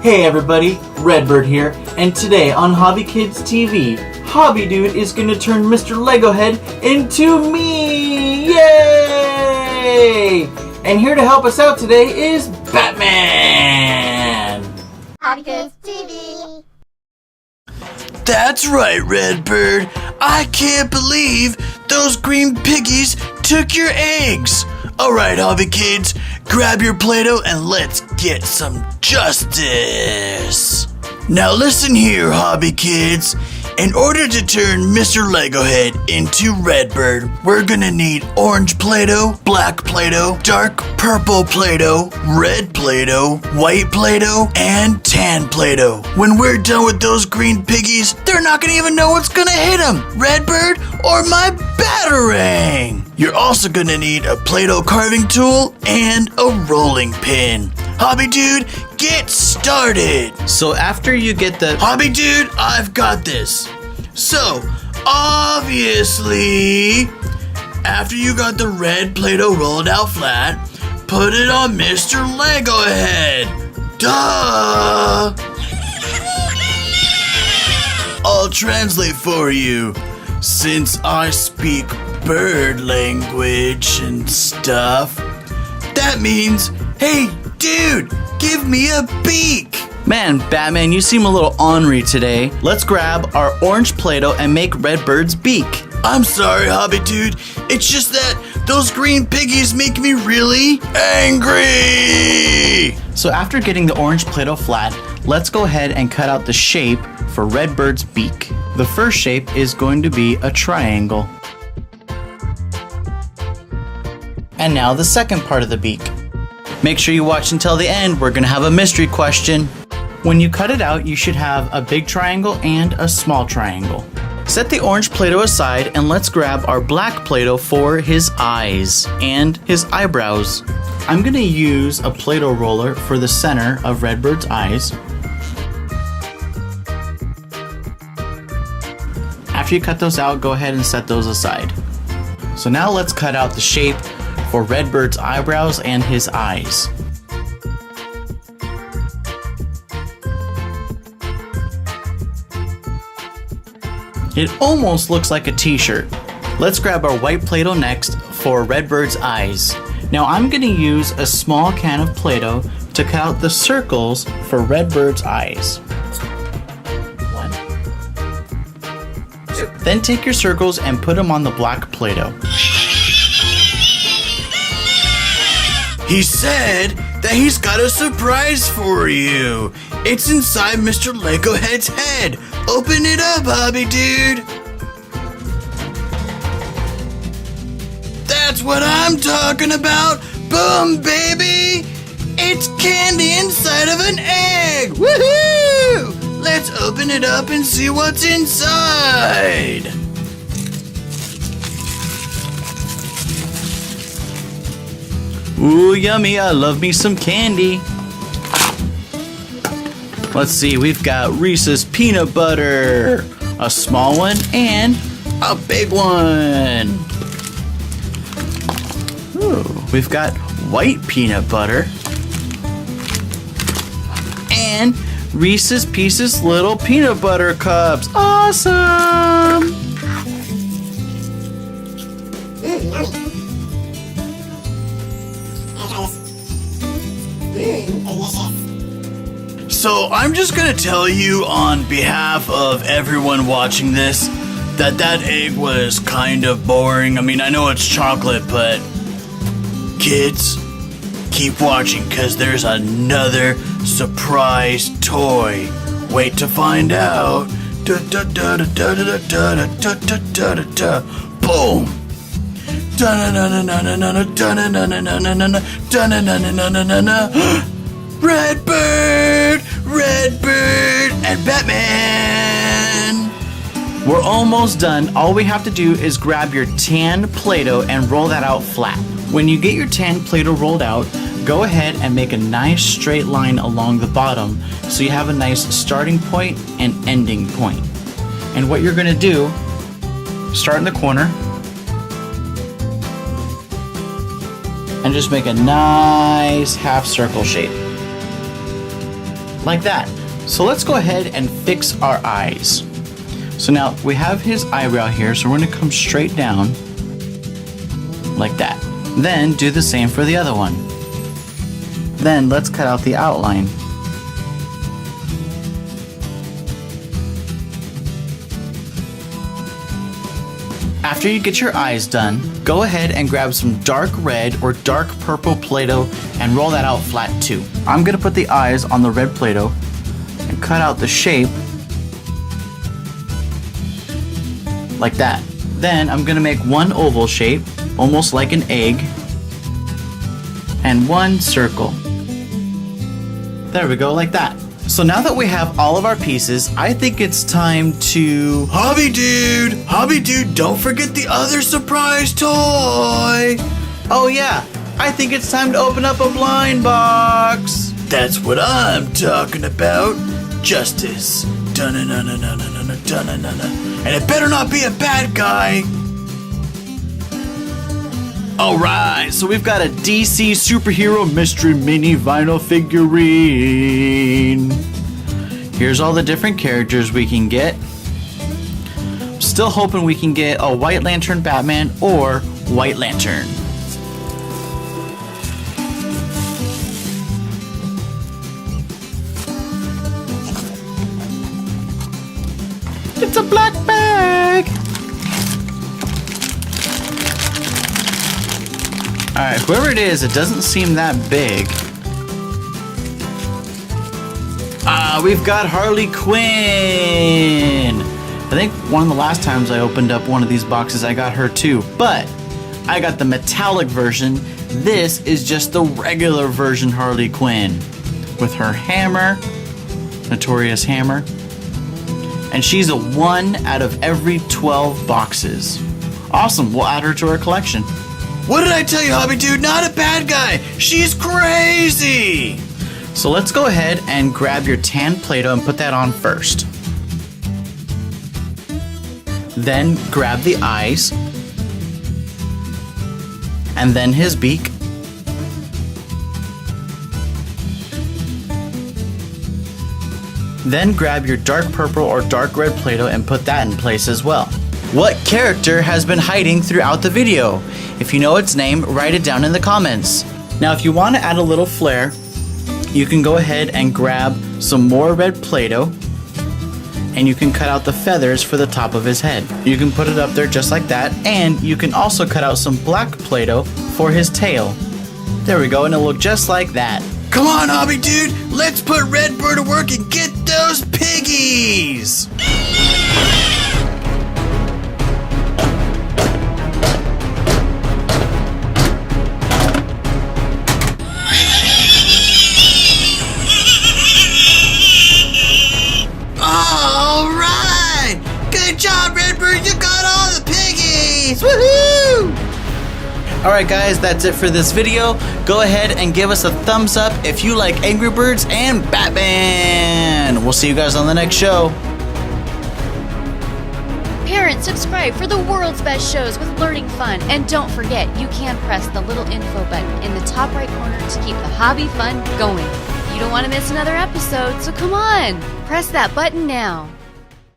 Hey everybody, Redbird here, and today on Hobby Kids TV, Hobby Dude is going to turn Mr. Lego Head into me! Yay! And here to help us out today is Batman! Hobby Kids TV! That's right, Redbird. I can't believe those green piggies took your eggs. Alright, Hobby Kids, grab your Play-Doh and let's get some justice. Now listen here, Hobby Kids. In order to turn Mr. Lego Head into Redbird, we're gonna need orange Play-Doh, black Play-Doh, dark purple Play-Doh, red Play-Doh, white Play-Doh, and tan Play-Doh. When we're done with those green piggies, they're not gonna even know what's gonna hit them, Redbird or my Batarang. You're also gonna need a Play-Doh carving tool and a rolling pin. Hobby Dude, get started! So after you get the... Hobby Dude, I've got this. So, obviously, after you got the red Play-Doh rolled out flat, put it on Mr. Lego Head. Duh! I'll translate for you, since I speak bird language and stuff. That means, hey, dude, give me a beak. Man, Batman, you seem a little ornery today. Let's grab our orange Play-Doh and make Redbird's beak. I'm sorry, Hobby Dude. It's just that those green piggies make me really angry. So after getting the orange Play-Doh flat, let's go ahead and cut out the shape for Redbird's beak. The first shape is going to be a triangle. And now the second part of the beak. Make sure you watch until the end. We're gonna have a mystery question. When you cut it out, you should have a big triangle and a small triangle. Set the orange Play-Doh aside and let's grab our black Play-Doh for his eyes and his eyebrows. I'm gonna use a Play-Doh roller for the center of Redbird's eyes. After you cut those out, go ahead and set those aside. So now let's cut out the shape for Redbird's eyebrows and his eyes. It almost looks like a t-shirt. Let's grab our white Play-Doh next for Redbird's eyes. Now I'm going to use a small can of Play-Doh to cut out the circles for Redbird's eyes. 1, 2. Then take your circles and put them on the black Play-Doh. He said that he's got a surprise for you. It's inside Mr. Lego Head's head. Open it up, Hobby Dude. That's what I'm talking about. Boom, baby. It's candy inside of an egg. Woohoo! Let's open it up and see what's inside. Ooh, yummy, I love me some candy. Let's see, we've got Reese's peanut butter, a small one and a big one. Ooh, we've got white peanut butter and Reese's Pieces little peanut butter cups. Awesome! Yummy. Delicious. So I'm just gonna tell you on behalf of everyone watching this that egg was kind of boring. I mean, I know it's chocolate, but kids, keep watching because there's another surprise toy. Wait to find out. Boom! Redbird, Redbird, and Batman! We're almost done. All we have to do is grab your tan Play-Doh and roll that out flat. When you get your tan Play-Doh rolled out, go ahead and make a nice straight line along the bottom so you have a nice starting point and ending point. And what you're gonna do, start in the corner and just make a nice half circle shape. like that. So let's go ahead and fix our eyes. So now we have his eyebrow here, so we're going to come straight down like that. Then do the same for the other one. Then let's cut out the outline. After you get your eyes done, go ahead and grab some dark red or dark purple Play-Doh and roll that out flat too. I'm going to put the eyes on the red Play-Doh and cut out the shape like that. Then I'm going to make one oval shape, almost like an egg, and one circle. There we go, like that. So now that we have all of our pieces, I think it's time to... Hobby dude, don't forget the other surprise toy. Oh yeah, I think it's time to open up a blind box. That's what I'm talking about. Justice. Dun-na-na-na-na-na-na-na-na-na. And it better not be a bad guy. Alright, so we've got a DC superhero mystery mini vinyl figurine. Here's all the different characters we can get. Still hoping we can get a White Lantern Batman or White Lantern. It's a black bag! Alright, whoever it is, it doesn't seem that big. We've got Harley Quinn! I think one of the last times I opened up one of these boxes, I got her too. But I got the metallic version. This is just the regular version Harley Quinn. With her hammer, Notorious Hammer. And she's a 1 out of every 12 boxes. Awesome, we'll add her to our collection. What did I tell you, Hobby Dude? Not a bad guy. She's crazy. So let's go ahead and grab your tan Play-Doh and put that on first. Then grab the eyes. And then his beak. Then grab your dark purple or dark red Play-Doh and put that in place as well. What character has been hiding throughout the video? If you know its name, write it down in the comments. Now if you want to add a little flair, you can go ahead and grab some more red Play-Doh and you can cut out the feathers for the top of his head. You can put it up there just like that, and you can also cut out some black Play-Doh for his tail. There we go, and it'll look just like that. Come on, Hobby Dude, let's put Redbird to work and get those piggies! Alright! Good job, Redbird, you got all the piggies! Woohoo! Alright guys, that's it for this video. Go ahead and give us a thumbs up if you like Angry Birds and Batman. We'll see you guys on the next show. Parents, subscribe for the world's best shows with learning fun. And don't forget, you can press the little info button in the top right corner to keep the hobby fun going. You don't want to miss another episode, so come on, press that button now.